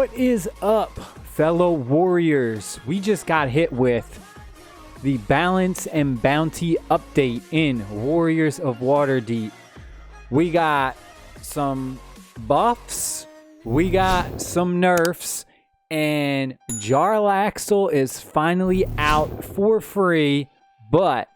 What is up, fellow warriors? We just got hit with the balance and bounty update in Warriors of Waterdeep. We got some buffs, we got some nerfs, and Jarlaxle is finally out for free, but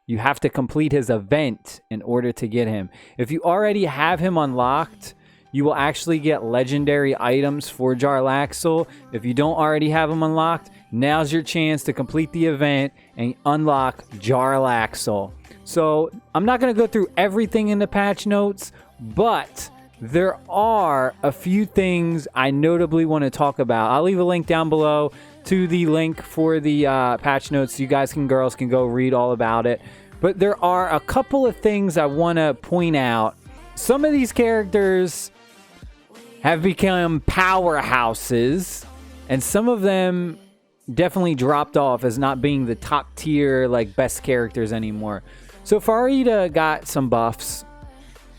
you have to complete his event in order to get him. If you already have him unlocked, you will actually get legendary items for Jarlaxle. If you don't already have him unlocked, now's your chance to complete the event and unlock Jarlaxle. So I'm not going to go through everything in the patch notes, but there are a few things I notably want to talk about. I'll leave a link down below to the link for the patch notes so you guys and girls can go read all about it. But there are a couple of things I want to point out. Some of these characters have become powerhouses, and some of them definitely dropped off as not being the top tier, like, best characters anymore. So Farida got some buffs.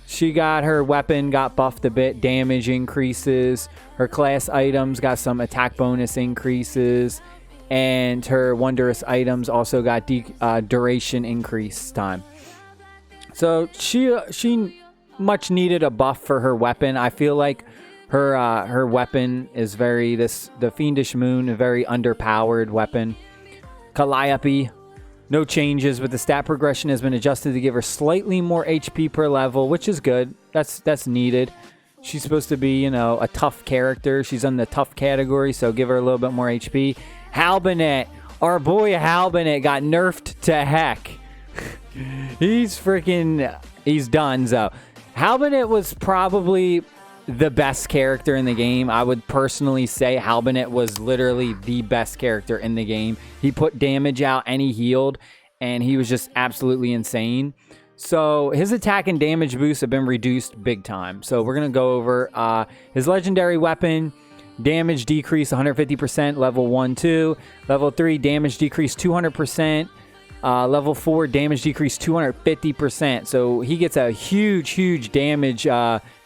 She got her weapon, got buffed a bit, damage increases. Her class items got some attack bonus increases, and her wondrous items also got duration increase time. So she much needed a buff for her weapon. I feel like her weapon is the Fiendish Moon, a very underpowered weapon. Calliope, no changes, but the stat progression has been adjusted to give her slightly more HP per level, which is good. That's needed. She's supposed to be, you know, a tough character. She's in the tough category, so give her a little bit more HP. Halbenet, our boy Halbenet got nerfed to heck. He's done, so. Halbenet was probably the best character in the game. I would personally say Halbenet was literally the best character in the game. He put damage out and he healed, and he was just absolutely insane. So his attack and damage boosts have been reduced big time. So we're going to go over his legendary weapon. Damage decrease 150%, level 1, 2. Level 3, damage decrease 200%. Level 4, damage decrease 250%. So he gets a huge damage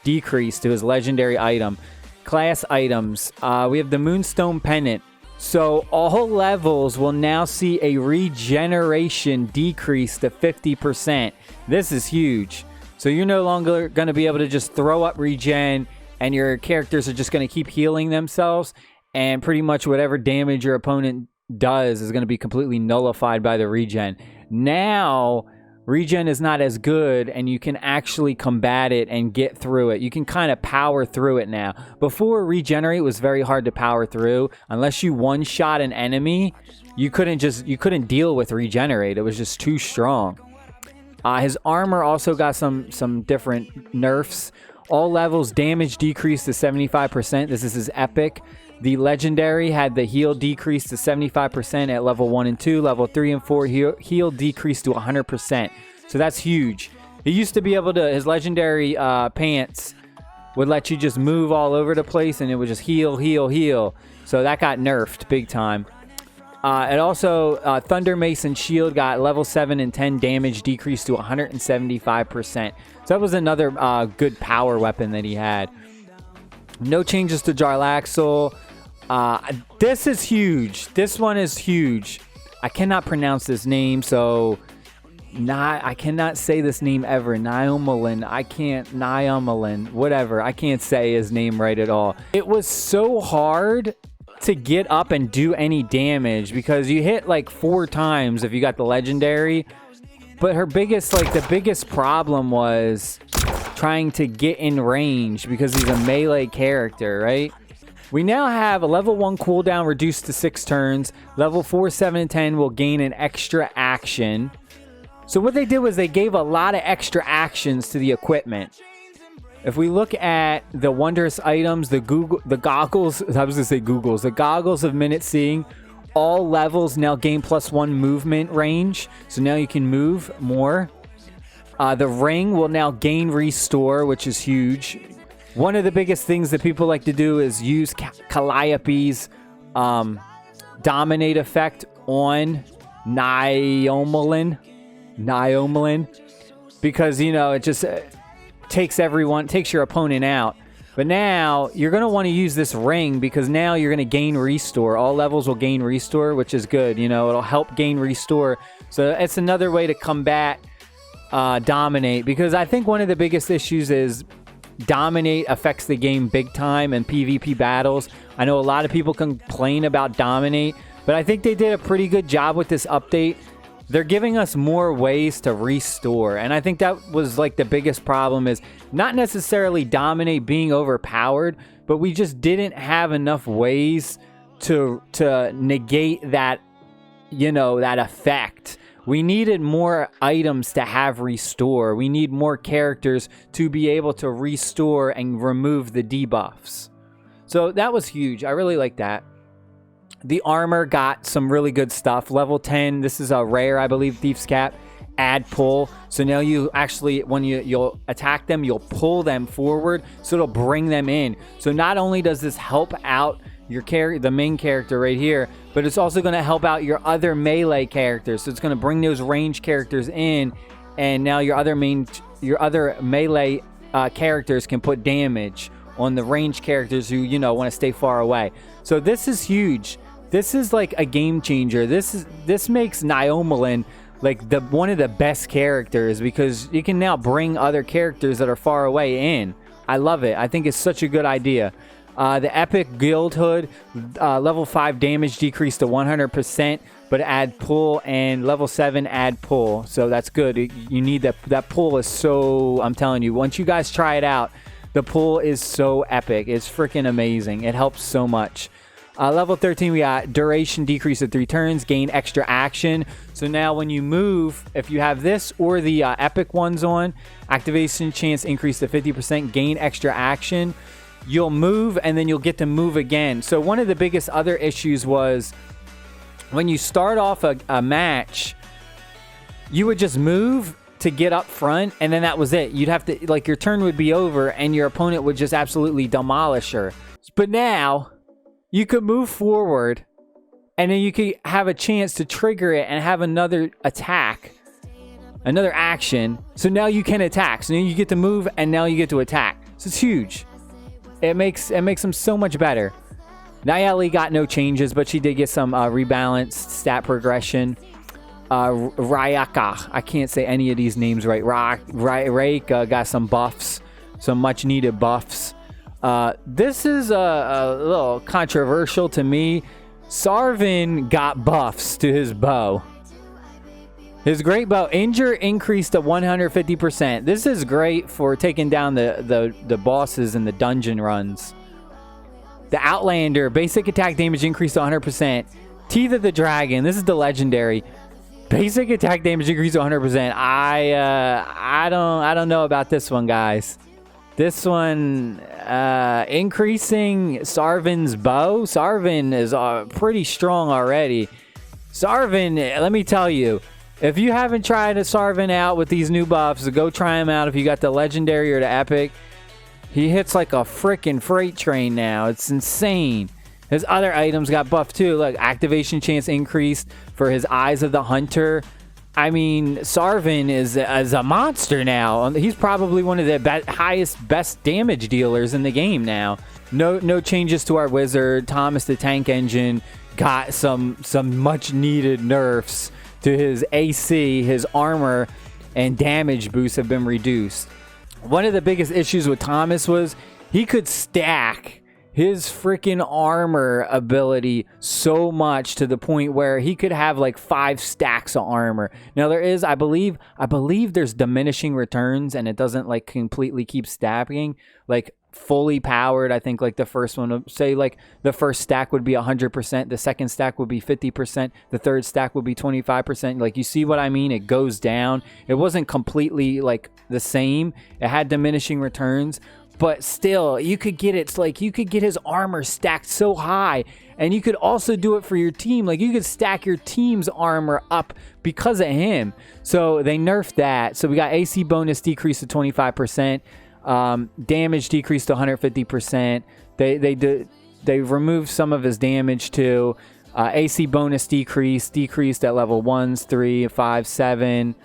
decrease to his legendary item. Class items. We have the Moonstone Pendant. So all levels will now see a regeneration decrease to 50%. This is huge. So you're no longer going to be able to just throw up regen, and your characters are just going to keep healing themselves, and pretty much whatever damage your opponent does is going to be completely nullified by the regen. Now regen is not as good, and you can actually combat it and get through it. You can kind of power through it now. Before, regenerate was very hard to power through. Unless you one-shot an enemy, you couldn't deal with regenerate. It was just too strong. His armor also got some different nerfs. All levels damage decreased to 75%. This is his epic. The legendary had the heal decrease to 75% at level 1 and 2. Level 3 and 4 heal decreased to 100%. So that's huge. He used to be able to, his legendary pants would let you just move all over the place, and it would just heal. So that got nerfed big time. It also, Thunder Mace and Shield got level 7 and 10 damage decreased to 175%. So that was another good power weapon that he had. No changes to Jarlaxle. This is huge. This one is huge. I cannot pronounce this name, so I cannot say this name ever. Naomlen. Naomlen. Whatever. I can't say his name right at all. It was so hard to get up and do any damage because you hit like 4 times if you got the legendary. But the biggest problem was trying to get in range because he's a melee character, right? We now have a level 1 cooldown reduced to 6 turns. Level 4, 7, and 10 will gain an extra action. So what they did was they gave a lot of extra actions to the equipment. If we look at the wondrous items, the goggles of minute seeing, all levels now gain +1 movement range. So now you can move more. The ring will now gain restore, which is huge. One of the biggest things that people like to do is use Calliope's dominate effect on Naomlen, because, you know, it just takes your opponent out. But now you're going to want to use this ring because now you're going to gain restore. All levels will gain restore, which is good. You know, it'll help gain restore. So it's another way to combat dominate, because I think one of the biggest issues is dominate affects the game big time in PvP battles. I know a lot of people complain about dominate, but I think they did a pretty good job with this update. They're giving us more ways to restore, and I think that was like the biggest problem, is not necessarily dominate being overpowered, but we just didn't have enough ways to negate that, you know, that effect. We needed more items to have restore. We need more characters to be able to restore and remove the debuffs. So that was huge. I really like that. The armor got some really good stuff. Level 10, this is a rare, I believe, Thief's Cap. Add pull. So now you actually, when you'll attack them, you'll pull them forward, so it'll bring them in. So not only does this help out your the main character right here, but it's also going to help out your other melee characters. So it's going to bring those range characters in, and now your other melee characters can put damage on the range characters who, you know, want to stay far away. So this is huge. This is like a game changer. This makes Naomlen like one of the best characters, because you can now bring other characters that are far away in. I love it. I think it's such a good idea. The Epic Guild Hood, level 5 damage decreased to 100%, but add pull, and level 7 add pull. So that's good. You need that. That pull is so, I'm telling you, once you guys try it out, the pull is so epic. It's freaking amazing. It helps so much. Level 13, we got duration decrease to 3 turns, gain extra action. So now when you move, if you have this or the epic ones on, activation chance increase to 50%, gain extra action. You'll move, and then you'll get to move again. So one of the biggest other issues was when you start off a match, you would just move to get up front, and then that was it. You'd have to, like, your turn would be over, and your opponent would just absolutely demolish her. But now you could move forward, and then you could have a chance to trigger it and have another attack, another action. So now you can attack. So now you get to move, and now you get to attack. So it's huge. It makes them so much better. Nayeli got no changes, but she did get some rebalanced stat progression. Rayaka, I can't say any of these names right. Rayaka got some buffs, some much needed buffs. This is a little controversial to me. Sarvin got buffs to his bow. His great bow injure increased to 150%. This is great for taking down the bosses in the dungeon runs. The Outlander, basic attack damage increased to 100%. Teeth of the Dragon, this is the legendary. Basic attack damage increased to 100%. I don't know about this one, guys. This one, increasing Sarvin's bow. Sarvin is pretty strong already. Sarvin, let me tell you, if you haven't tried a Sarvin out with these new buffs, go try him out if you got the legendary or the epic. He hits like a freaking freight train now. It's insane. His other items got buffed too. Look, activation chance increased for his Eyes of the Hunter. I mean, Sarvin is a monster now. He's probably one of the best damage dealers in the game now. No changes to our wizard. Thomas the Tank Engine got some much needed nerfs to his AC. His armor and damage boosts have been reduced. One of the biggest issues with Thomas was he could stack his freaking armor ability so much to the point where he could have like 5 stacks of armor. Now there is, I believe there's diminishing returns, and it doesn't like completely keep stacking. Like fully powered, I think like the first one, say like the first stack would be 100%, the second stack would be 50%, the third stack would be 25%. Like, you see what I mean? It goes down. It wasn't completely like the same. It had diminishing returns, but still you could get it. It's like you could get his armor stacked so high, and you could also do it for your team. Like, you could stack your team's armor up because of him. So they nerfed that. So we got AC bonus decreased to 25%. Damage decreased to 150%. They removed some of his damage too. AC bonus decreased at level 1s, 3, 5, 7.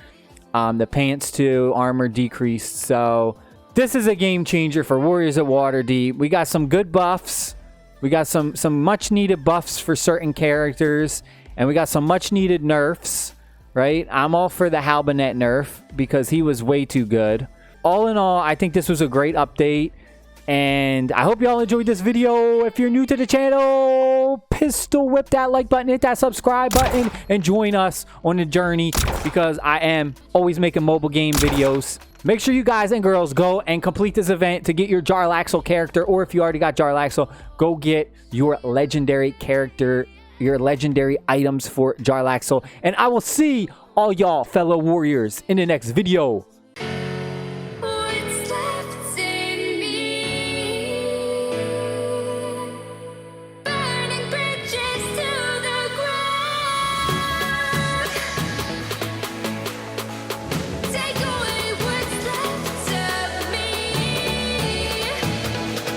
The pants too, armor decreased. So This is a game changer for Warriors of Waterdeep. We got some good buffs. We got some much needed buffs for certain characters. And we got some much needed nerfs, right? I'm all for the Halbenet nerf because he was way too good. All in all, I think this was a great update. And I hope y'all enjoyed this video. If you're new to the channel, pistol whip that like button, hit that subscribe button, and join us on the journey because I am always making mobile game videos. Make sure you guys and girls go and complete this event to get your Jarlaxle character, or if you already got Jarlaxle, go get your legendary character, your legendary items for Jarlaxle. And I will see all y'all fellow warriors in the next video.